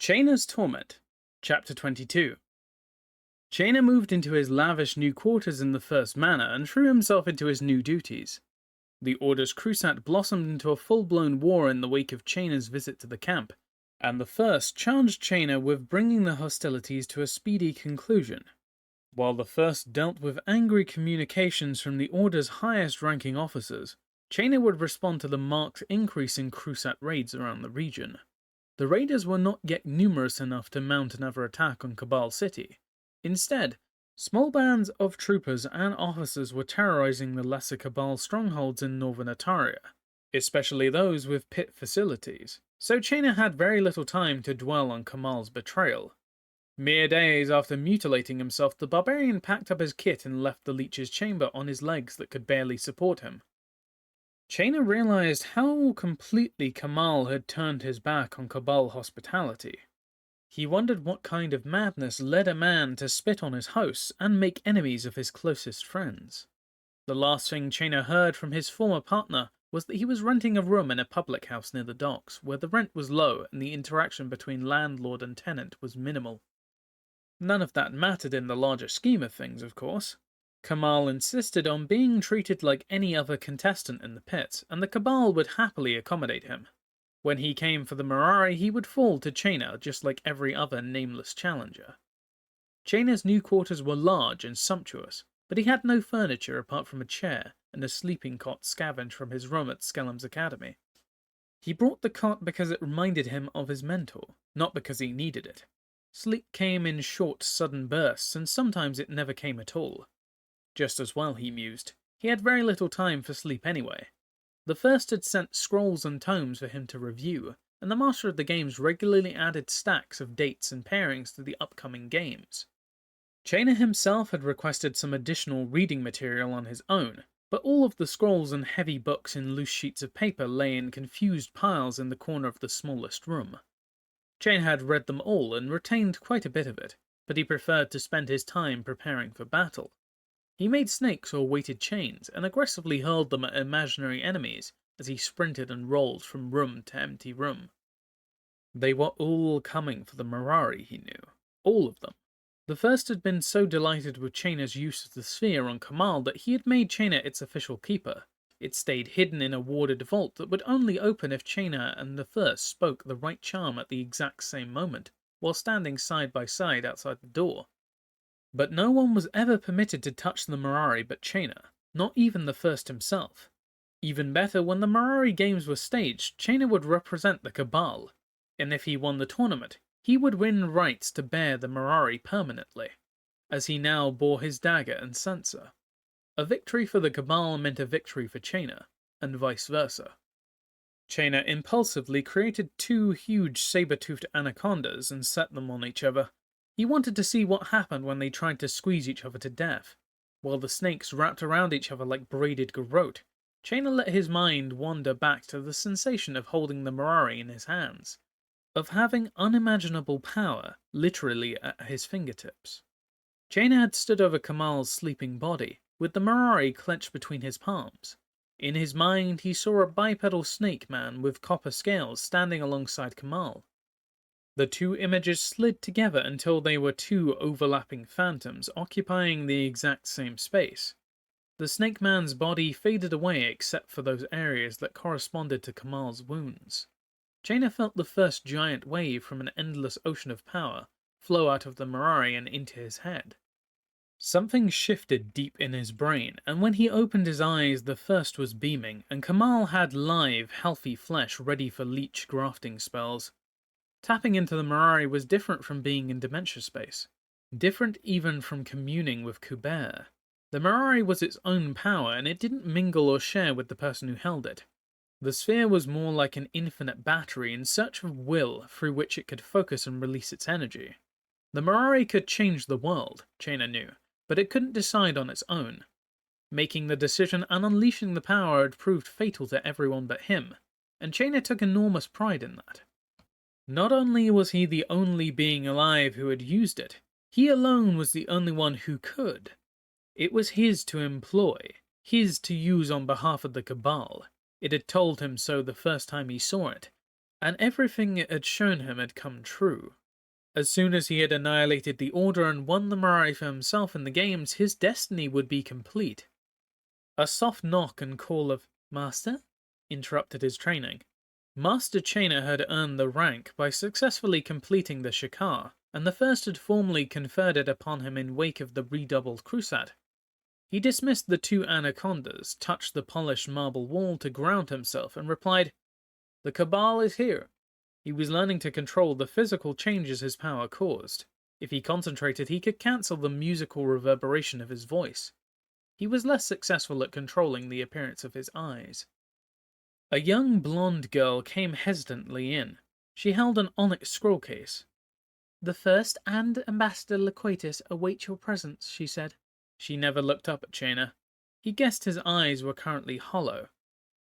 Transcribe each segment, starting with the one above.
Chaina's Torment, Chapter 22. Chaina moved into his lavish new quarters in the first manor and threw himself into his new duties. The Order's crusade blossomed into a full-blown war in the wake of Chaina's visit to the camp, and the first charged Chaina with bringing the hostilities to a speedy conclusion. While the first dealt with angry communications from the Order's highest-ranking officers, Chaina would respond to the marked increase in crusade raids around the region. The raiders were not yet numerous enough to mount another attack on Cabal City. Instead, small bands of troopers and officers were terrorizing the lesser Cabal strongholds in northern Ataria, especially those with pit facilities, so Chaina had very little time to dwell on Kamal's betrayal. Mere days after mutilating himself, the barbarian packed up his kit and left the leech's chamber on his legs that could barely support him. Chaina realized how completely Kamal had turned his back on Cabal hospitality. He wondered what kind of madness led a man to spit on his hosts and make enemies of his closest friends. The last thing Chaina heard from his former partner was that he was renting a room in a public house near the docks, where the rent was low and the interaction between landlord and tenant was minimal. None of that mattered in the larger scheme of things, of course. Kamal insisted on being treated like any other contestant in the pit, and the Cabal would happily accommodate him. When he came for the Mirari, he would fall to Chaina just like every other nameless challenger. Chaina's new quarters were large and sumptuous, but he had no furniture apart from a chair and a sleeping cot scavenged from his room at Skellum's Academy. He brought the cot because it reminded him of his mentor, not because he needed it. Sleep came in short, sudden bursts, and sometimes it never came at all. Just as well, he mused. He had very little time for sleep anyway. The first had sent scrolls and tomes for him to review, and the master of the games regularly added stacks of dates and pairings to the upcoming games. Chaina himself had requested some additional reading material on his own, but all of the scrolls and heavy books in loose sheets of paper lay in confused piles in the corner of the smallest room. Chaina had read them all and retained quite a bit of it, but he preferred to spend his time preparing for battle. He made snakes or weighted chains, and aggressively hurled them at imaginary enemies as he sprinted and rolled from room to empty room. They were all coming for the Mirari, he knew. All of them. The first had been so delighted with Chaina's use of the sphere on Kamal that he had made Chaina its official keeper. It stayed hidden in a warded vault that would only open if Chaina and the first spoke the right charm at the exact same moment, while standing side by side outside the door. But no one was ever permitted to touch the Mirari but Chaina, not even the first himself. Even better, when the Mirari games were staged, Chaina would represent the Cabal, and if he won the tournament, he would win rights to bear the Mirari permanently, as he now bore his dagger and censer. A victory for the Cabal meant a victory for Chaina, and vice versa. Chaina impulsively created two huge saber-toothed anacondas and set them on each other. He wanted to see what happened when they tried to squeeze each other to death. While the snakes wrapped around each other like braided garrote, Chaina let his mind wander back to the sensation of holding the Mirari in his hands, of having unimaginable power literally at his fingertips. Chaina had stood over Kamal's sleeping body, with the Mirari clenched between his palms. In his mind, he saw a bipedal snake man with copper scales standing alongside Kamal. The two images slid together until they were two overlapping phantoms occupying the exact same space. The snake man's body faded away except for those areas that corresponded to Kamal's wounds. Chaina felt the first giant wave from an endless ocean of power flow out of the Mirari and into his head. Something shifted deep in his brain, and when he opened his eyes, the first was beaming, and Kamal had live, healthy flesh ready for leech grafting spells. Tapping into the Mirari was different from being in dementia space. Different even from communing with Kuber. The Mirari was its own power, and it didn't mingle or share with the person who held it. The sphere was more like an infinite battery in search of will through which it could focus and release its energy. The Mirari could change the world, Chaina knew, but it couldn't decide on its own. Making the decision and unleashing the power had proved fatal to everyone but him, and Chaina took enormous pride in that. Not only was he the only being alive who had used it, he alone was the only one who could. It was his to employ, his to use on behalf of the Cabal. It had told him so the first time he saw it, and everything it had shown him had come true. As soon as he had annihilated the Order and won the Mirari for himself in the games, his destiny would be complete. A soft knock and call of "Master?" interrupted his training. Master Chainer had earned the rank by successfully completing the Shikar, and the first had formally conferred it upon him in wake of the redoubled crusade. He dismissed the two anacondas, touched the polished marble wall to ground himself, and replied, "The Cabal is here." He was learning to control the physical changes his power caused. If he concentrated, he could cancel the musical reverberation of his voice. He was less successful at controlling the appearance of his eyes. A young blonde girl came hesitantly in. She held an onyx scroll case. "The First and Ambassador Loquatus await your presence," she said. She never looked up at Chainer. He guessed his eyes were currently hollow.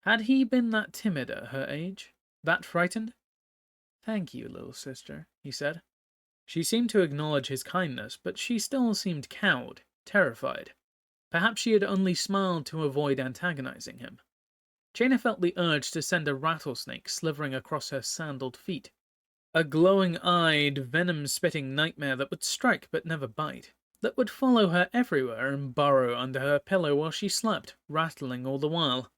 Had he been that timid at her age? That frightened? "Thank you, little sister," he said. She seemed to acknowledge his kindness, but she still seemed cowed, terrified. Perhaps she had only smiled to avoid antagonizing him. Chainer felt the urge to send a rattlesnake slithering across her sandaled feet. A glowing-eyed, venom-spitting nightmare that would strike but never bite, that would follow her everywhere and burrow under her pillow while she slept, rattling all the while.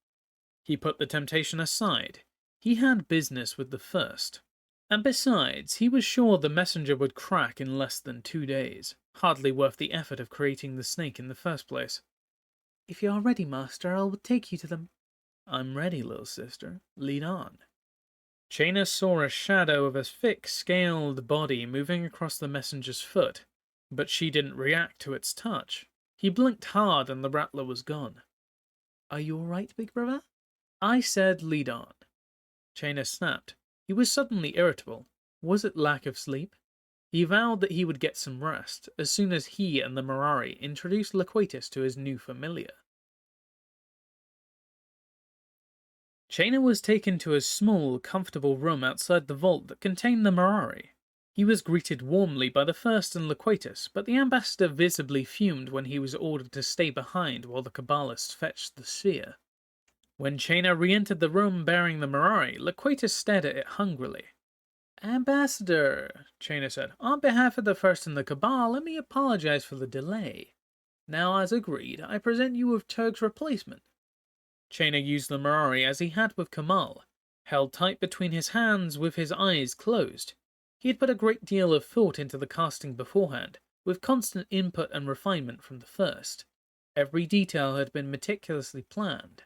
He put the temptation aside. He had business with the First. And besides, he was sure the messenger would crack in less than 2 days. Hardly worth the effort of creating the snake in the first place. "If you are ready, Master, I will take you to them." "I'm ready, little sister. Lead on." Chainer saw a shadow of a thick, scaled body moving across the messenger's foot, but she didn't react to its touch. He blinked hard and the rattler was gone. "Are you all right, big brother?" "I said lead on." Chainer snapped. He was suddenly irritable. Was it lack of sleep? He vowed that he would get some rest as soon as he and the Mirari introduced Loquatus to his new familiar. Chainer was taken to a small, comfortable room outside the vault that contained the Mirari. He was greeted warmly by the First and Loquatus, but the ambassador visibly fumed when he was ordered to stay behind while the Cabbalists fetched the sphere. When Chainer re-entered the room bearing the Mirari, Loquatus stared at it hungrily. "Ambassador," Chainer said, "on behalf of the First and the Cabal, let me apologize for the delay. Now, as agreed, I present you with Turg's replacement." Chainer used the Mirari as he had with Kamal, held tight between his hands with his eyes closed. He had put a great deal of thought into the casting beforehand, with constant input and refinement from the First. Every detail had been meticulously planned.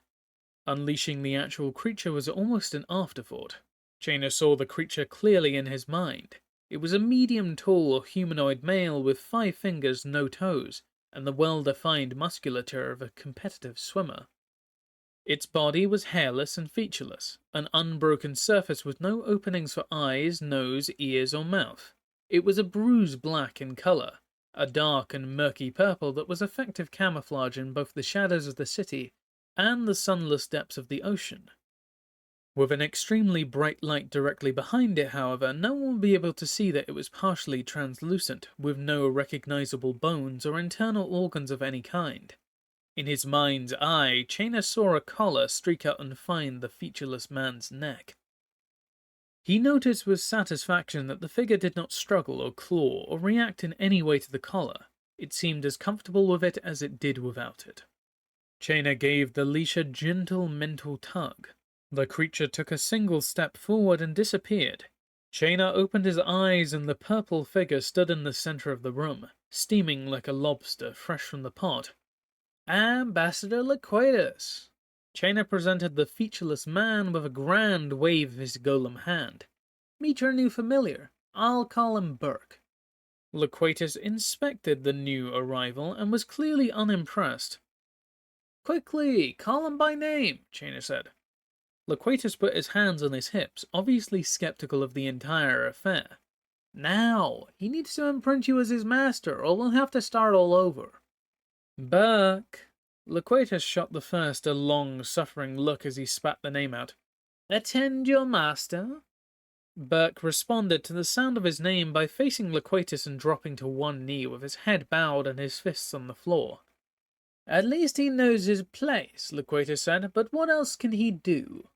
Unleashing the actual creature was almost an afterthought. Chainer saw the creature clearly in his mind. It was a medium-tall humanoid male with 5 fingers, no toes, and the well-defined musculature of a competitive swimmer. Its body was hairless and featureless, an unbroken surface with no openings for eyes, nose, ears, or mouth. It was a bruised black in color, a dark and murky purple that was effective camouflage in both the shadows of the city and the sunless depths of the ocean. With an extremely bright light directly behind it, however, no one would be able to see that it was partially translucent, with no recognizable bones or internal organs of any kind. In his mind's eye, Chainer saw a collar streak out and find the featureless man's neck. He noticed with satisfaction that the figure did not struggle or claw or react in any way to the collar. It seemed as comfortable with it as it did without it. Chainer gave the leash a gentle mental tug. The creature took a single step forward and disappeared. Chainer opened his eyes and the purple figure stood in the center of the room, steaming like a lobster fresh from the pot. "Ambassador Loquatus." Chainer presented the featureless man with a grand wave of his golem hand. "Meet your new familiar. I'll call him Burke." Loquatus inspected the new arrival and was clearly unimpressed. "Quickly, call him by name," Chainer said. Loquatus put his hands on his hips, obviously skeptical of the entire affair. "Now, he needs to imprint you as his master, or we'll have to start all over." "Burke." Loquatus shot the First a long, suffering look as he spat the name out. "Attend your master." Burke responded to the sound of his name by facing Loquatus and dropping to one knee with his head bowed and his fists on the floor. "At least he knows his place," Loquatus said, "but what else can he do?"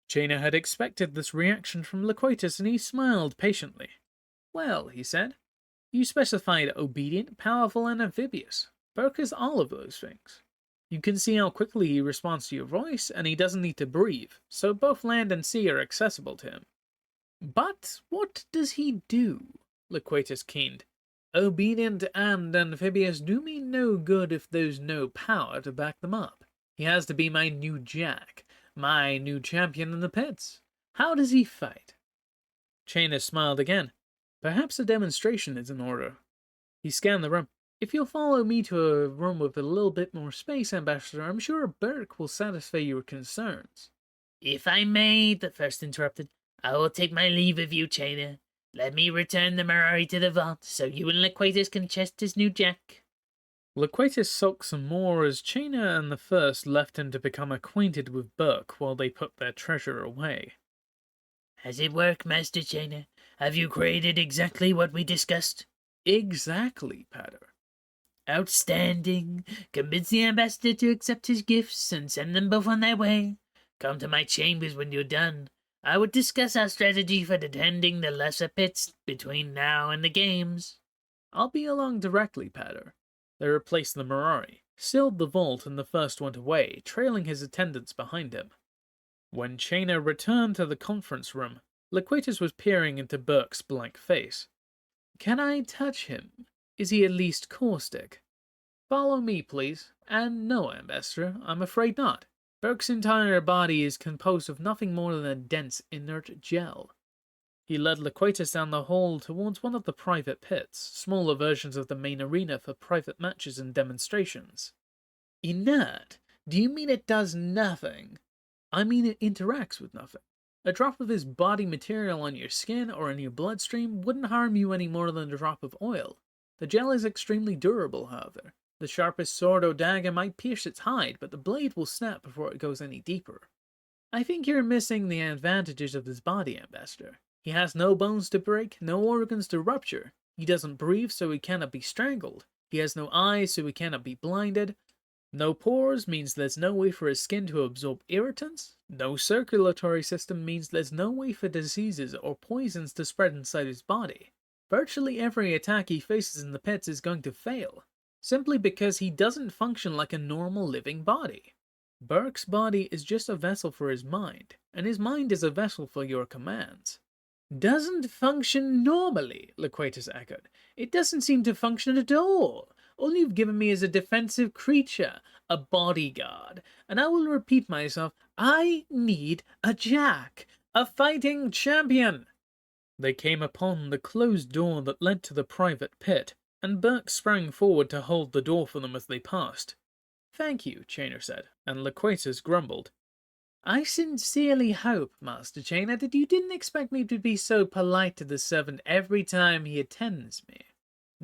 Jaina had expected this reaction from Loquatus, and he smiled patiently. Well, he said, you specified obedient, powerful, and amphibious. Burke is all of those things. You can see how quickly he responds to your voice, and he doesn't need to breathe, so both land and sea are accessible to him. But what does he do? Loquatus keened. Obedient and amphibious do me no good if there's no power to back them up. He has to be my new Jack, my new champion in the pits. How does he fight? Chaina smiled again. Perhaps a demonstration is in order. He scanned the room. If you'll follow me to a room with a little bit more space, Ambassador, I'm sure Burke will satisfy your concerns. If I may, the first interrupted, I will take my leave of you, Chaina. Let me return the Mirari to the vault, so you and Loquatus can test his new Jack. Loquatus sulked some more as Chaina and the First left him to become acquainted with Burke while they put their treasure away. Has it worked, Master Chaina? Have you created exactly what we discussed? Exactly, Pater. Outstanding. Convince the ambassador to accept his gifts and send them both on their way. Come to my chambers when you're done. I would discuss our strategy for defending the lesser pits between now and the games. I'll be along directly, Pater. They replaced the Mirari, sealed the vault, and the First went away, trailing his attendants behind him. When Chaina returned to the conference room, Loquatus was peering into Burke's blank face. Can I touch him? Is he at least caustic? Follow me, please. And no, Ambassador, I'm afraid not. Burke's entire body is composed of nothing more than a dense, inert gel. He led Loquatus down the hall towards one of the private pits, smaller versions of the main arena for private matches and demonstrations. Inert? Do you mean it does nothing? I mean it interacts with nothing. A drop of his body material on your skin or in your bloodstream wouldn't harm you any more than a drop of oil. The gel is extremely durable, however. The sharpest sword or dagger might pierce its hide, but the blade will snap before it goes any deeper. I think you're missing the advantages of his body, Ambassador. He has no bones to break, no organs to rupture. He doesn't breathe, so he cannot be strangled. He has no eyes, so he cannot be blinded. No pores means there's no way for his skin to absorb irritants. No circulatory system means there's no way for diseases or poisons to spread inside his body. Virtually every attack he faces in the pits is going to fail, simply because he doesn't function like a normal living body. Burke's body is just a vessel for his mind, and his mind is a vessel for your commands. Doesn't function normally, Loquatus echoed. It doesn't seem to function at all. All you've given me is a defensive creature, a bodyguard, and I will repeat myself, I need a Jack, a fighting champion. They came upon the closed door that led to the private pit, and Burke sprang forward to hold the door for them as they passed. Thank you, Chaina said, and Loquatus grumbled. I sincerely hope, Master Chaina, that you didn't expect me to be so polite to the servant every time he attends me.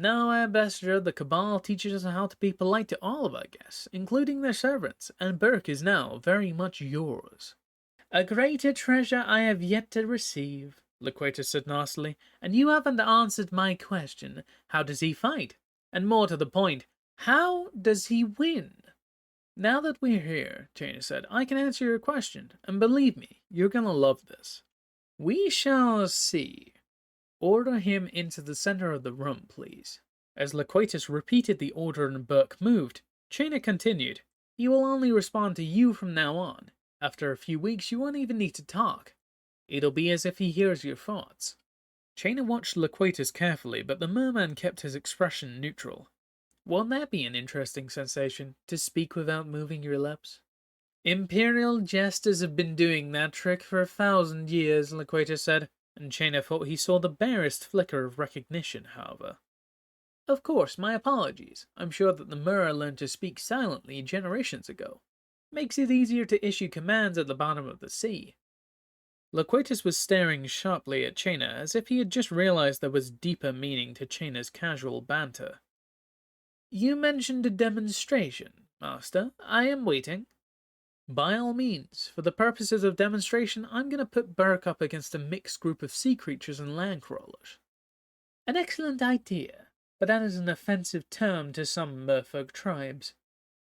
No, Ambassador, the Cabal teaches us how to be polite to all of our guests, including their servants, and Burke is now very much yours. A greater treasure I have yet to receive, Loquatus said nastily, and you haven't answered my question. How does he fight? And more to the point, how does he win? Now that we're here, Chaina said, I can answer your question, and believe me, you're gonna love this. We shall see. Order him into the center of the room, please. As Loquatus repeated the order and Burke moved, Chaina continued, he will only respond to you from now on. After a few weeks, you won't even need to talk. It'll be as if he hears your thoughts. Chaina watched Loquatus carefully, but the merman kept his expression neutral. Won't that be an interesting sensation, to speak without moving your lips? Imperial jesters have been doing that trick for 1,000 years, Loquatus said, and Chaina thought he saw the barest flicker of recognition, however. Of course, my apologies. I'm sure that the Mura learned to speak silently generations ago. Makes it easier to issue commands at the bottom of the sea. Loquatus was staring sharply at Chaina, as if he had just realized there was deeper meaning to Chaina's casual banter. You mentioned a demonstration, Master. I am waiting. By all means, for the purposes of demonstration, I'm going to put Burke up against a mixed group of sea creatures and land crawlers. An excellent idea, but that is an offensive term to some merfolk tribes.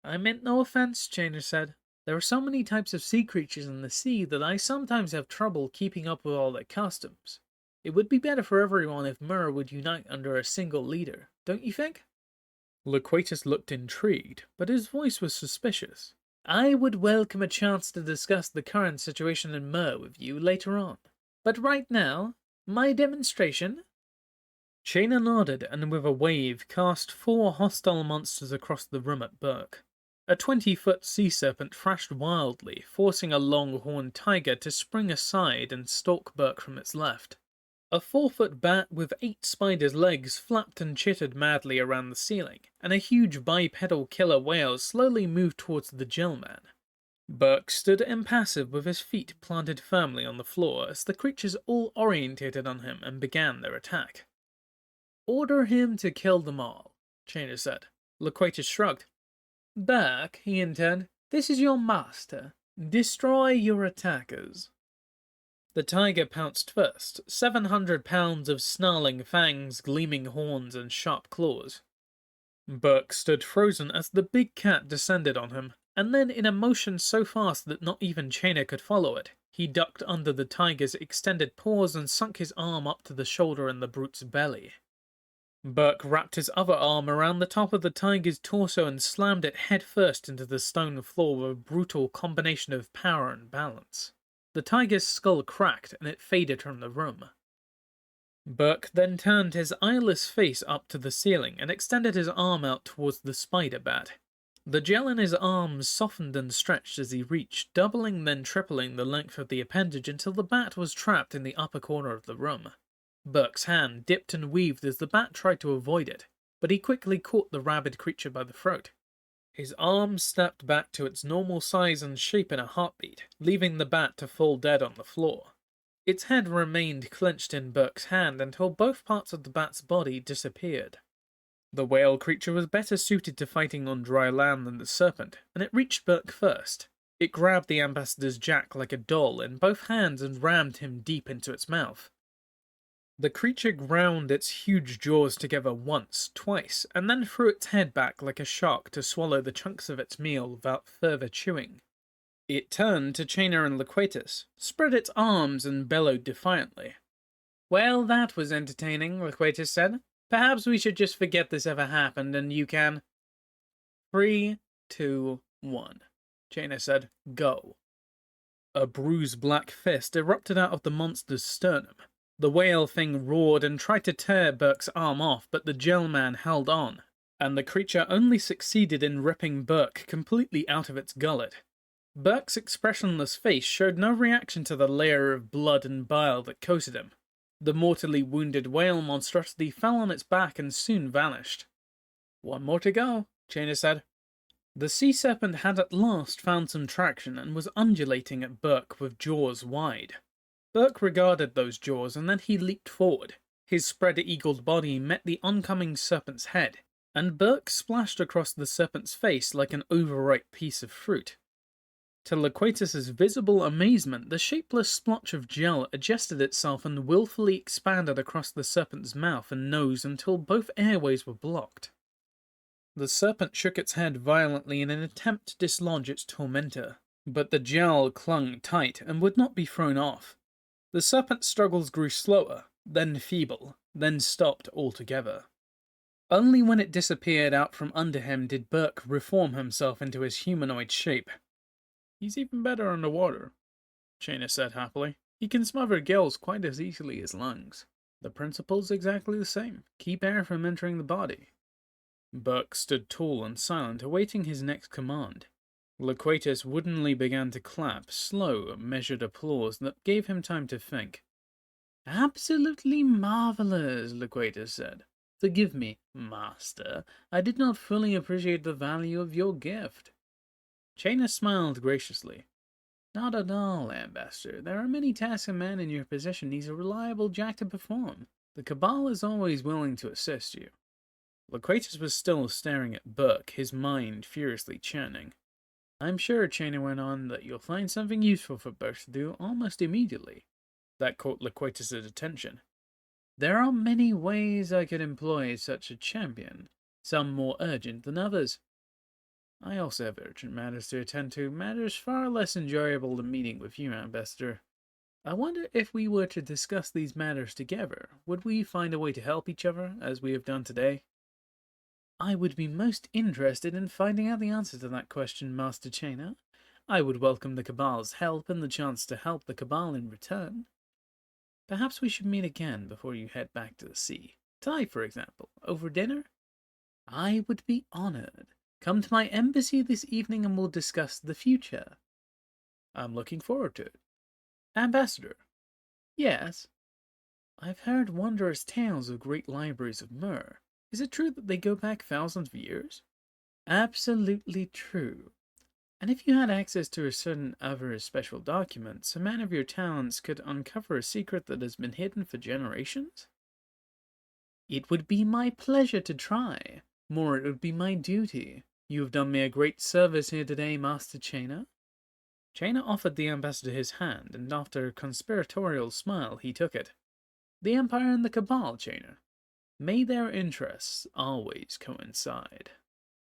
I meant no offense, Chaina said. There are so many types of sea creatures in the sea that I sometimes have trouble keeping up with all their customs. It would be better for everyone if Myrrh would unite under a single leader, don't you think? Loquatus looked intrigued, but his voice was suspicious. I would welcome a chance to discuss the current situation in Myrrh with you later on. But right now, my demonstration? Shayna nodded and with a wave cast 4 hostile monsters across the room at Burke. A 20-foot sea serpent thrashed wildly, forcing a long-horned tiger to spring aside and stalk Burke from its left. A 4-foot bat with 8 spiders' legs flapped and chittered madly around the ceiling, and a huge bipedal killer whale slowly moved towards the gel-man. Burke stood impassive with his feet planted firmly on the floor as the creatures all orientated on him and began their attack. Order him to kill them all, Chainer said. Loquatus shrugged. Burke, he intoned, this is your master. Destroy your attackers. The tiger pounced first, 700 pounds of snarling fangs, gleaming horns, and sharp claws. Burke stood frozen as the big cat descended on him, and then in a motion so fast that not even Chainer could follow it, he ducked under the tiger's extended paws and sunk his arm up to the shoulder in the brute's belly. Burke wrapped his other arm around the top of the tiger's torso and slammed it headfirst into the stone floor with a brutal combination of power and balance. The tiger's skull cracked and it faded from the room. Burke then turned his eyeless face up to the ceiling and extended his arm out towards the spider bat. The gel in his arms softened and stretched as he reached, doubling then tripling the length of the appendage until the bat was trapped in the upper corner of the room. Burke's hand dipped and weaved as the bat tried to avoid it, but he quickly caught the rabid creature by the throat. His arm snapped back to its normal size and shape in a heartbeat, leaving the bat to fall dead on the floor. Its head remained clenched in Burke's hand until both parts of the bat's body disappeared. The whale creature was better suited to fighting on dry land than the serpent, and it reached Burke first. It grabbed the ambassador's jack like a doll in both hands and rammed him deep into its mouth. The creature ground its huge jaws together once, twice, and then threw its head back like a shark to swallow the chunks of its meal without further chewing. It turned to Chainer and Loquatus, spread its arms, and bellowed defiantly. Well, that was entertaining, Loquatus said. Perhaps we should just forget this ever happened, and you can... 3, 2, 1, Chainer said. Go. A bruised black fist erupted out of the monster's sternum. The whale thing roared and tried to tear Burke's arm off, but the gel man held on, and the creature only succeeded in ripping Burke completely out of its gullet. Burke's expressionless face showed no reaction to the layer of blood and bile that coated him. The mortally wounded whale monstrosity fell on its back and soon vanished. One more to go, Chainer said. The sea serpent had at last found some traction and was undulating at Burke with jaws wide. Burke regarded those jaws and then he leaped forward. His spread-eagled body met the oncoming serpent's head, and Burke splashed across the serpent's face like an overripe piece of fruit. To Loquatus's visible amazement, the shapeless splotch of gel adjusted itself and willfully expanded across the serpent's mouth and nose until both airways were blocked. The serpent shook its head violently in an attempt to dislodge its tormentor, but the gel clung tight and would not be thrown off. The serpent's struggles grew slower, then feeble, then stopped altogether. Only when it disappeared out from under him did Burke reform himself into his humanoid shape. He's even better underwater, Chainer said happily. He can smother gills quite as easily as lungs. The principle's exactly the same. Keep air from entering the body. Burke stood tall and silent, awaiting his next command. Loquatus woodenly began to clap, slow, measured applause that gave him time to think. Absolutely marvelous, Loquatus said. Forgive me, master. I did not fully appreciate the value of your gift. Chainer smiled graciously. Not at all, Ambassador. There are many tasks a man in your position needs a reliable jack to perform. The Cabal is always willing to assist you. Loquatus was still staring at Burke, his mind furiously churning. I'm sure, Chainer went on, that you'll find something useful for Burke to do almost immediately. That caught Loquatus' attention. There are many ways I could employ such a champion, some more urgent than others. I also have urgent matters to attend to, matters far less enjoyable than meeting with you, Ambassador. I wonder if we were to discuss these matters together, would we find a way to help each other, as we have done today? I would be most interested in finding out the answer to that question, Master Chainer. I would welcome the Cabal's help and the chance to help the Cabal in return. Perhaps we should meet again before you head back to the sea. Tonight, for example, over dinner? I would be honored. Come to my embassy this evening and we'll discuss the future. I'm looking forward to it. Ambassador. Yes. I've heard wondrous tales of great libraries of myrrh. Is it true that they go back thousands of years? Absolutely true. And if you had access to a certain other special documents, a man of your talents could uncover a secret that has been hidden for generations? It would be my pleasure to try. More, it would be my duty. You have done me a great service here today, Master Chainer. Chainer offered the ambassador his hand, and after a conspiratorial smile, he took it. The Empire and the Cabal, Chainer. May their interests always coincide.